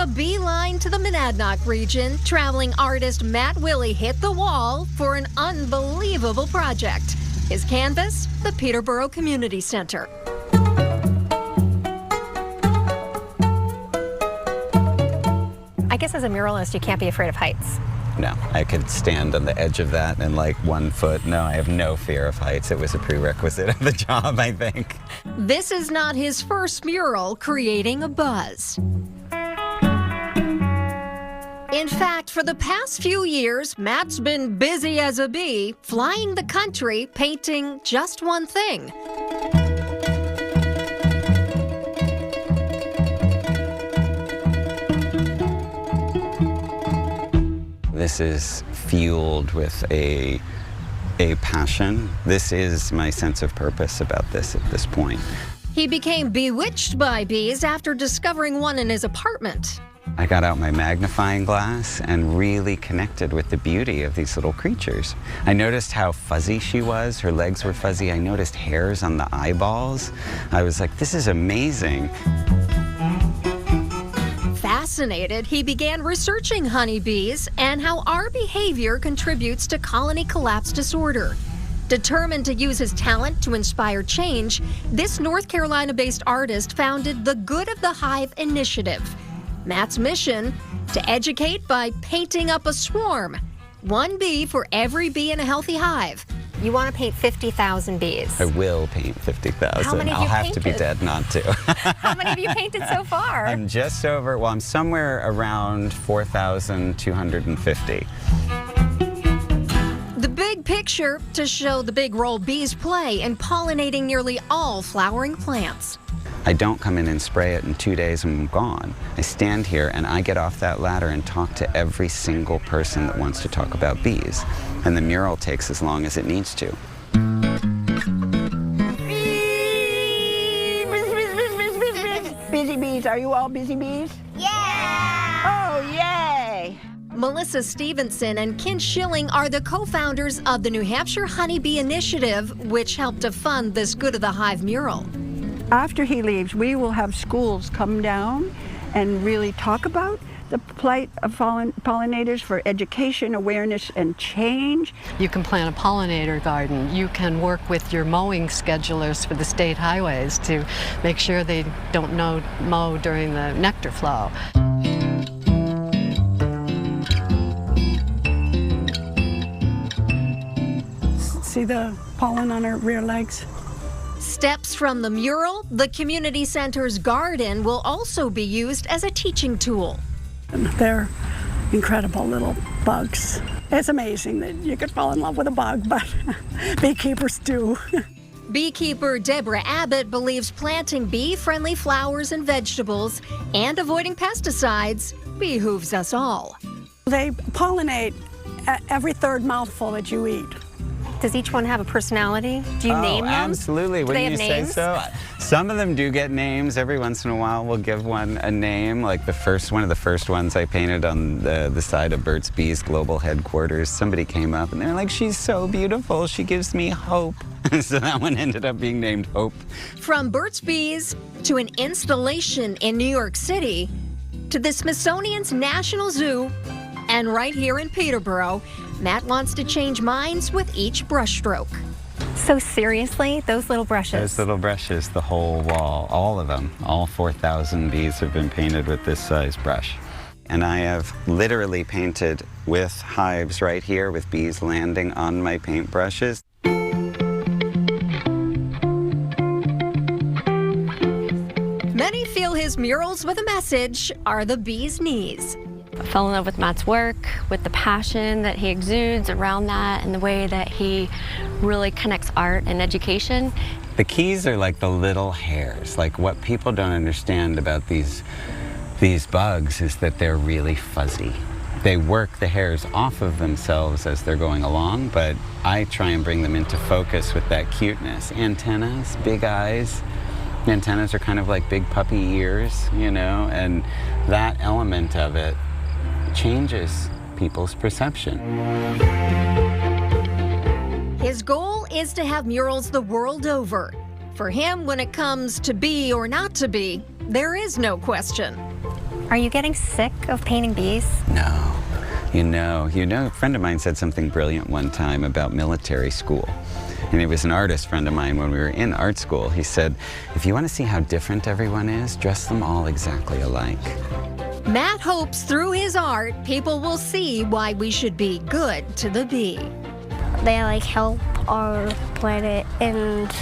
a beeline to the Monadnock region, traveling artist Matt Willey hit the wall for an unbelievable project. His canvas, the Peterborough Community Center. I guess as a muralist, you can't be afraid of heights. No, I could stand on the edge of that in like 1 foot. No, I have no fear of heights. It was a prerequisite of the job, I think. This is not his first mural creating a buzz. In fact, for the past few years, Matt's been busy as a bee, flying the country, painting just one thing. This is fueled with a passion. This is my sense of purpose about this at this point. He became bewitched by bees after discovering one in his apartment. I got out my magnifying glass and really connected with the beauty of these little creatures. I noticed how fuzzy she was. Her legs were fuzzy. I noticed hairs on the eyeballs. I was like, this is amazing. Fascinated, he began researching honeybees and how our behavior contributes to colony collapse disorder. Determined to use his talent to inspire change, this North Carolina-based artist founded the Good of the Hive initiative. Matt's mission, to educate by painting up a swarm. One bee for every bee in a healthy hive. You want to paint 50,000 bees. I will paint 50,000. How many have you I'll have to be painted? dead not to. How many have you painted so far? I'm just over, well, I'm somewhere around 4,250. The big picture to show the big role bees play in pollinating nearly all flowering plants. I don't come in and spray it in 2 days and I'm gone. I stand here and I get off that ladder and talk to every single person that wants to talk about bees. And the mural takes as long as it needs to. Busy bees, are you all busy bees? Yeah! Oh, yay! Melissa Stevenson and Ken Schilling are the co-founders of the New Hampshire Honeybee Initiative, which helped to fund this Good of the Hive mural. After he leaves, we will have schools come down and really talk about the plight of pollinators for education, awareness, and change. You can plant a pollinator garden. You can work with your mowing schedulers for the state highways to make sure they don't mow during the nectar flow. See the pollen on her rear legs? Steps from the mural, the community center's garden will also be used as a teaching tool. They're incredible little bugs. It's amazing that you could fall in love with a bug, but beekeepers do. Beekeeper Deborah Abbott believes planting bee-friendly flowers and vegetables and avoiding pesticides behooves us all. They pollinate every third mouthful that you eat. Does each one have a personality? Do you name them? Absolutely. Do they Wouldn't have you names? say so? Some of them do get names. Every once in a while we'll give one a name. Like one of the first ones I painted on the side of Burt's Bees global headquarters. Somebody came up and they're like, she's so beautiful. She gives me hope. So that one ended up being named Hope. From Burt's Bees to an installation in New York City to the Smithsonian's National Zoo and right here in Peterborough, Matt wants to change minds with each brushstroke. So seriously, those little brushes? Those little brushes, the whole wall, all of them, all 4,000 bees have been painted with this size brush. And I have literally painted with hives right here with bees landing on my paintbrushes. Many feel his murals with a message are the bee's knees. I fell in love with Matt's work, with the passion that he exudes around that, and the way that he really connects art and education. The keys are like the little hairs. Like what people don't understand about these bugs is that they're really fuzzy. They work the hairs off of themselves as they're going along, but I try and bring them into focus with that cuteness. Antennas, big eyes. Antennas are kind of like big puppy ears, you know, and that element of it changes people's perception. His goal is to have murals the world over. For him, when it comes to be or not to be, there is no question. Are you getting sick of painting bees? No. You know, a friend of mine said something brilliant one time about military school. And he was an artist friend of mine when we were in art school. He said, if you want to see how different everyone is, dress them all exactly alike. Matt hopes through his art, people will see why we should be good to the bee. They like help our planet and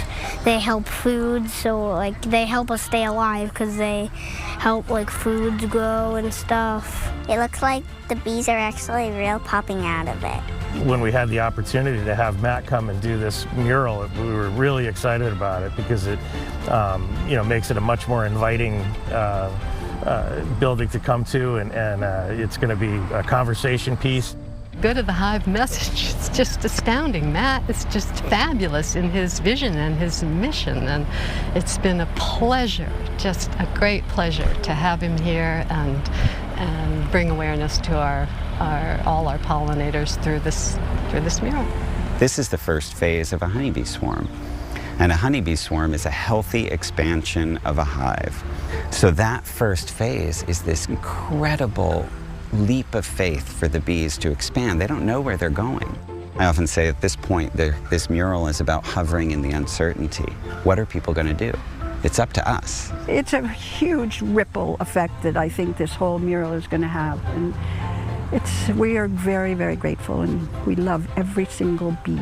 they help food, so like they help us stay alive because they help like foods grow and stuff. It looks like the bees are actually real popping out of it. When we had the opportunity to have Matt come and do this mural, we were really excited about it because it makes it a much more inviting building to come to, and it's going to be a conversation piece. Good of the Hive message, it's just astounding. Matt is just fabulous in his vision and his mission, and it's been a pleasure, just a great pleasure to have him here and bring awareness to all our pollinators through this mural. This is the first phase of a honeybee swarm. And a honeybee swarm is a healthy expansion of a hive. So that first phase is this incredible leap of faith for the bees to expand. They don't know where they're going. I often say at this point, this mural is about hovering in the uncertainty. What are people going to do? It's up to us. It's a huge ripple effect that I think this whole mural is going to have. And we are very, very grateful, and we love every single bee.